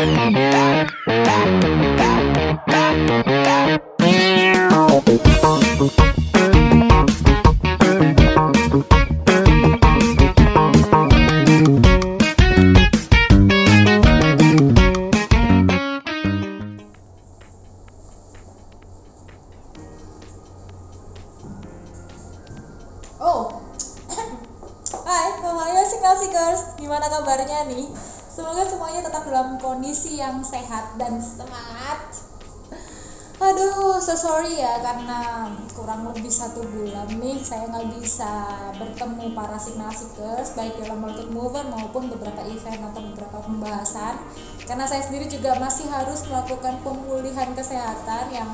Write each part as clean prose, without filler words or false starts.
Oh, hai, signal seekers, gimana kabarnya nih? Semoga semuanya tetap dalam kondisi yang sehat dan semangat. Aduh, so sorry ya karena kurang lebih 1 bulan nih saya nggak bisa bertemu para signal seekers baik dalam market mover maupun beberapa event atau beberapa pembahasan. Karena saya sendiri juga masih harus melakukan pemulihan kesehatan yang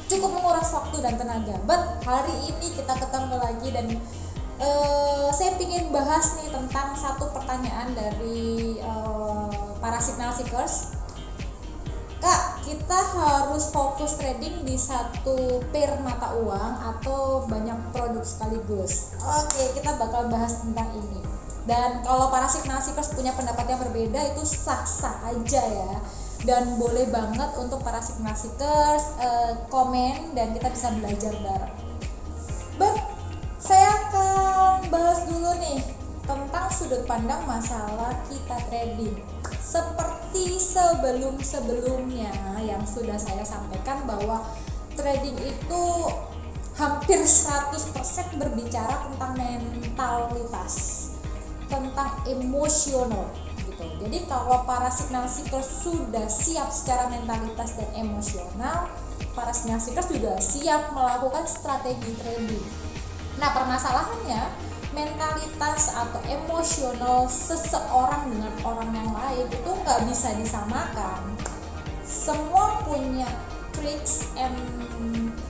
cukup menguras waktu dan tenaga. But hari ini kita ketemu lagi dan saya ingin bahas nih tentang satu pertanyaan dari para signal seekers. Kak, kita harus fokus trading di satu pair mata uang atau banyak produk sekaligus? Oke, kita bakal bahas tentang ini. Dan kalau para signal seekers punya pendapat yang berbeda itu sah-sah aja ya. Dan boleh banget untuk para signal seekers komen dan kita bisa belajar bareng. Saya akan bahas dulu nih tentang sudut pandang masalah kita trading. Seperti sebelumnya yang sudah saya sampaikan bahwa trading itu hampir 100% berbicara tentang mentalitas, tentang emosional gitu. Jadi kalau para signal seekers sudah siap secara mentalitas dan emosional, para signal seekers juga siap melakukan strategi trading. Nah, permasalahannya mentalitas atau emosional seseorang dengan orang yang lain itu nggak bisa disamakan. Semua punya tricks and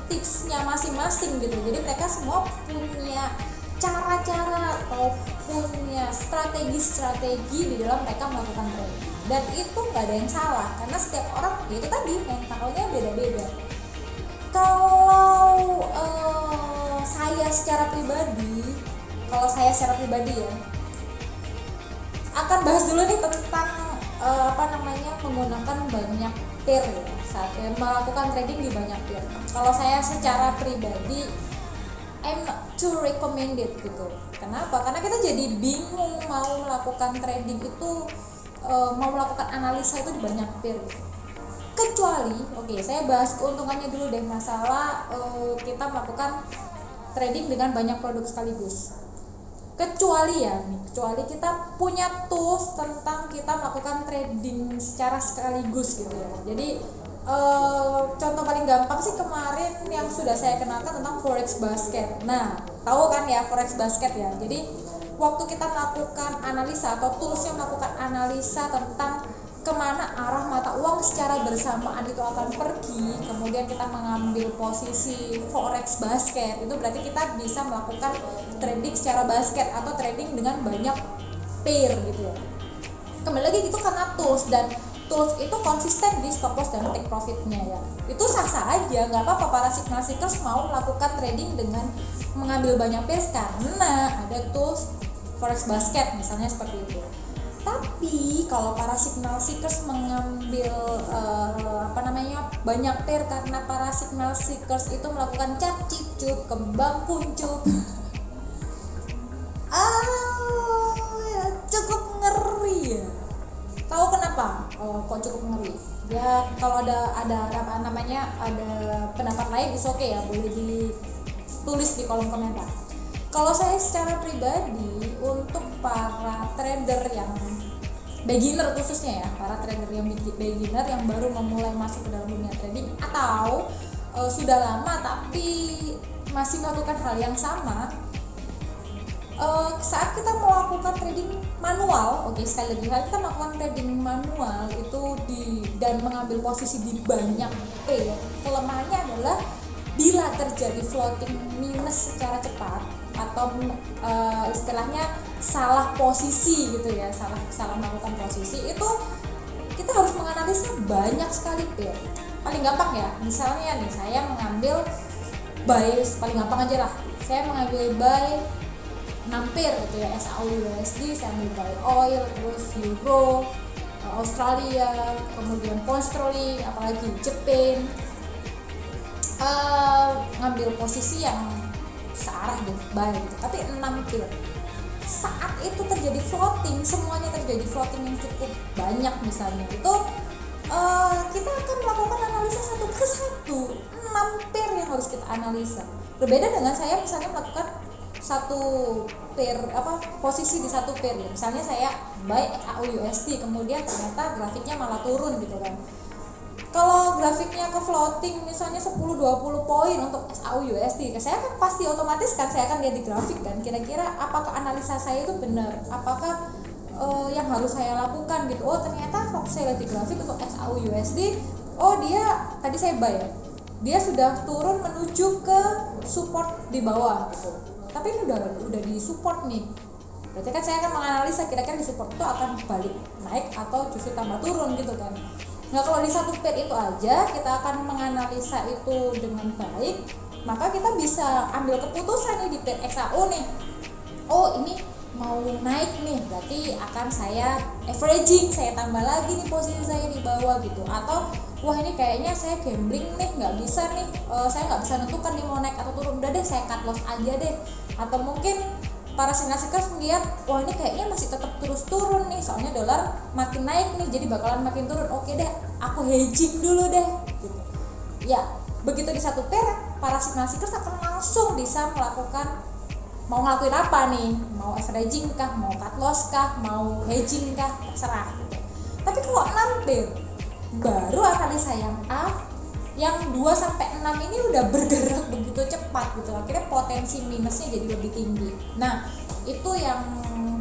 tipsnya masing-masing gitu. Jadi mereka semua punya cara-cara atau punya strategi-strategi di dalam mereka melakukan trading. Dan itu nggak ada yang salah karena setiap orang ya itu tadi mentalnya beda-beda. Kalau saya secara pribadi ya akan bahas dulu nih tentang menggunakan banyak pair ya, saat melakukan trading di banyak pair. Kalau saya secara pribadi I'm not too recommended gitu. Kenapa? Karena kita jadi bingung mau melakukan trading itu, mau melakukan analisa itu di banyak pair gitu. Kecuali, saya bahas keuntungannya dulu deh, masalah kita melakukan trading dengan banyak produk sekaligus. Kecuali kita punya tools tentang kita melakukan trading secara sekaligus gitu ya. Jadi contoh paling gampang sih kemarin yang sudah saya kenalkan tentang Forex Basket. Nah, tahu kan ya Forex Basket ya. Jadi waktu kita melakukan analisa atau toolsnya melakukan analisa tentang kemana arah mata uang secara bersamaan itu akan pergi, kemudian kita mengambil posisi Forex Basket, itu berarti kita bisa melakukan trading secara basket atau trading dengan banyak pair gitu ya. Kembali lagi itu karena tools, dan tools itu konsisten di stop loss dan take profitnya ya. Itu sah-sah aja, nggak apa-apa para signal seekers mau melakukan trading dengan mengambil banyak pair karena ada tools Forex Basket misalnya seperti itu. Tapi kalau para signal seekers mengambil banyak pair karena para signal seekers itu melakukan cap cicup, kembang kuncup, cukup ngeri ya. Tahu kenapa? Kok cukup ngeri? Ya kalau ada pendapat lain is oke ya, boleh ditulis di kolom komentar. Kalau saya secara pribadi untuk para trader yang beginner khususnya ya, para trader yang beginner yang baru memulai masuk ke dalam dunia trading atau sudah lama tapi masih melakukan hal yang sama, saat kita melakukan trading manual, sekali lagi kita melakukan trading manual itu dan mengambil posisi di banyak pair, kelemahannya adalah bila terjadi floating minus secara cepat atau istilahnya salah posisi gitu ya, salah melakukan posisi, itu kita harus menganalisa banyak sekali pair. Paling gampang ya, misalnya nih saya mengambil buy, paling gampang aja lah, saya mengambil buy 6 pair gitu ya, SAU USD, saya ambil buy oil, terus euro, Australia, kemudian pound sterling, apalagi Jepang, ngambil posisi yang searah deh, buy gitu. Tapi 6 pair saat itu terjadi floating, semuanya terjadi floating yang cukup banyak misalnya, itu kita akan melakukan analisa satu persatu. 6 pair yang harus kita analisa. Berbeda dengan saya misalnya melakukan satu pair posisi di satu pair ya. Misalnya saya buy XAU USD, kemudian ternyata grafiknya malah turun gitu kan. Kalau grafiknya ke floating misalnya 10-20 poin untuk XAU USD, saya kan pasti otomatis kan saya akan lihat di grafik kan, kira-kira apakah analisa saya itu benar, apakah yang harus saya lakukan gitu. Oh ternyata waktu saya lihat di grafik untuk XAU USD, oh dia tadi saya buy ya, dia sudah turun menuju ke support di bawah gitu. Tapi ini udah di support nih, berarti kan saya akan menganalisa kira-kira di support itu akan balik naik atau justru tambah turun gitu kan. Nah kalau di satu pair itu aja kita akan menganalisa itu dengan baik, maka kita bisa ambil keputusan nih di pair XAU nih. Oh ini mau naik nih, berarti akan saya averaging, saya tambah lagi nih posisi saya di bawah gitu. Atau wah ini kayaknya saya gambling nih, nggak bisa nih, saya nggak bisa nentukan nih mau naik atau turun, udah deh saya cut loss aja deh. Atau mungkin para signal seekers melihat wah ini kayaknya masih tetap terus turun nih, soalnya dolar makin naik nih jadi bakalan makin turun, oke deh aku hedging dulu deh gitu. Ya begitu di satu pair, para signal seekers akan langsung bisa melakukan mau ngelakuin apa nih, mau averaging kah, mau cut loss kah, mau hedging kah, terserah gitu. Tapi kalau 6 pair baru analisa yang A, yang 2-6 ini udah bergerak begitu cepat gitu, akhirnya potensi minusnya jadi lebih tinggi. Nah itu yang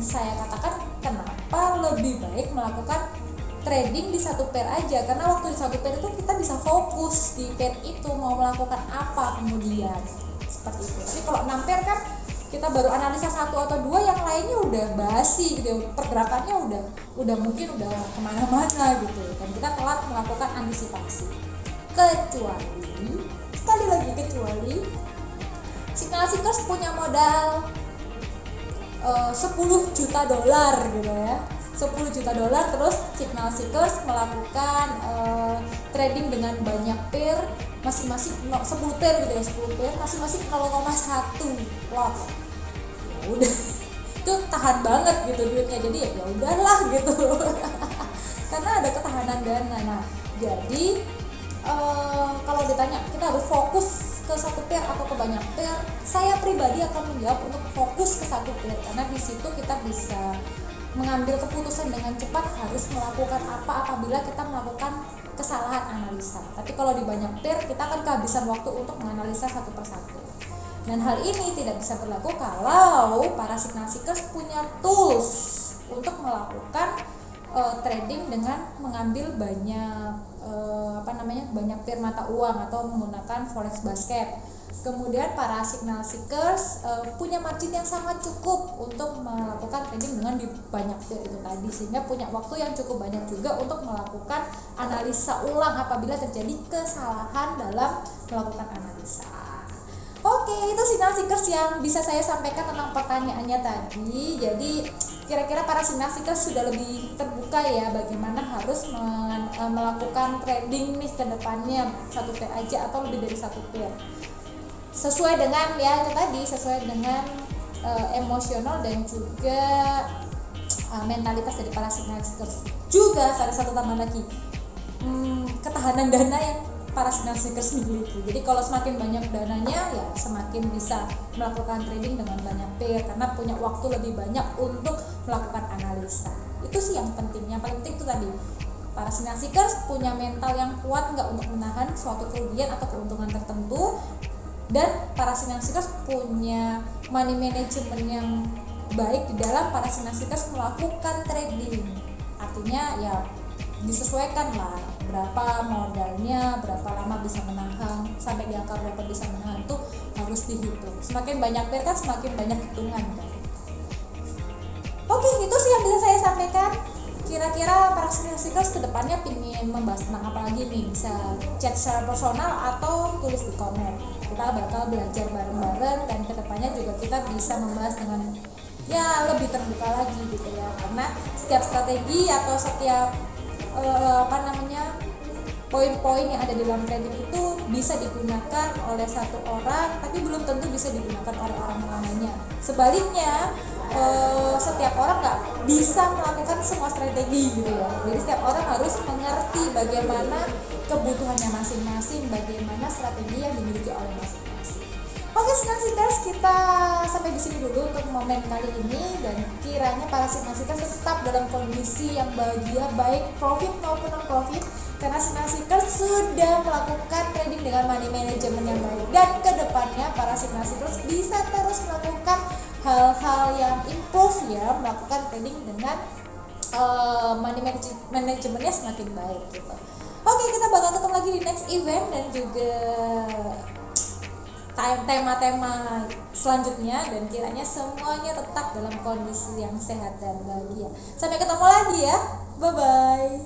saya katakan kenapa lebih baik melakukan trading di satu pair aja, karena waktu di satu pair itu kita bisa fokus di pair itu mau melakukan apa kemudian, seperti itu. Tapi kalau 6 pair kan kita baru analisa 1 atau 2, yang lainnya udah basi gitu, pergerakannya udah mungkin udah kemana-mana gitu, dan kita telat melakukan antisipasi. Kecuali, sekali lagi kecuali signal seekers punya modal 10 juta dolar gitu ya, 10 juta dolar, terus signal seekers melakukan trading dengan banyak pair, masing-masing 10 pair gitu ya, 10 pair masing-masing 0,1 lot. Ya udah itu tahan banget gitu duitnya, jadi ya udahlah gitu karena ada ketahanan dana. Nah jadi kalau ditanya kita harus fokus ke satu pair atau ke banyak pair, saya pribadi akan menjawab untuk fokus ke satu pair, karena di situ kita bisa mengambil keputusan dengan cepat harus melakukan apa apabila kita melakukan kesalahan analisa. Tapi kalau di banyak pair kita akan kehabisan waktu untuk menganalisa satu persatu. Dan hal ini tidak bisa berlaku kalau para signal seekers punya tools untuk melakukan trading dengan mengambil banyak banyak pair mata uang atau menggunakan forex basket. Kemudian para signal seekers punya margin yang sangat cukup untuk melakukan trading dengan di banyak pair itu tadi, sehingga punya waktu yang cukup banyak juga untuk melakukan analisa ulang apabila terjadi kesalahan dalam melakukan analisa. Oke, itu signal seekers yang bisa saya sampaikan tentang pertanyaannya tadi. Jadi kira-kira para signal seekers sudah lebih terbuka ya bagaimana harus melakukan trading nih ke depannya, satu pair aja atau lebih dari satu pair. Sesuai dengan ya itu tadi, sesuai dengan emosional dan juga mentalitas dari para signal seekers. Juga ada satu tambah lagi, ketahanan dana yang para signal seekers miliki. Jadi kalau semakin banyak dananya ya semakin bisa melakukan trading dengan banyak pair, karena punya waktu lebih banyak untuk melakukan analisa. Itu sih yang pentingnya, paling penting itu tadi, para signal seekers punya mental yang kuat nggak untuk menahan suatu kerugian atau keuntungan tertentu, dan para signal seekers punya money management yang baik di dalam para signal seekers melakukan trading. Artinya ya disesuaikan lah berapa modalnya, berapa lama bisa menahan, sampai di angka berapa bisa menahan, itu harus dihitung. Semakin banyak pair kan semakin banyak hitungan kan. Oke, itu sih yang bisa saya sampaikan. Kira-kira para signal seekers kedepannya ingin membahas tentang apa lagi nih, bisa chat secara personal atau tulis di komen. Kita bakal belajar bareng-bareng, dan kedepannya juga kita bisa membahas dengan ya lebih terbuka lagi gitu ya, karena setiap strategi atau setiap poin-poin yang ada di dalam trading itu bisa digunakan oleh satu orang, tapi belum tentu bisa digunakan oleh orang lainnya. Sebaliknya, setiap orang nggak bisa melakukan semua strategi gitu ya. Jadi setiap orang harus mengerti bagaimana kebutuhannya masing-masing, bagaimana strategi yang dimiliki oleh masing-masing. Oke, Signal kita sampai di sini dulu untuk momen kali ini, dan kiranya para Signal tetap dalam kondisi yang bahagia, baik profit maupun non profit, karena Signal sudah melakukan trading dengan money management yang baik, dan kedepannya para Signal bisa terus melakukan hal-hal yang improve ya, melakukan trading dengan money managementnya semakin baik gitu. Oke, kita bakal ketemu lagi di next event dan juga tema-tema selanjutnya, dan kiranya semuanya tetap dalam kondisi yang sehat dan bahagia. Sampai ketemu lagi ya, bye bye.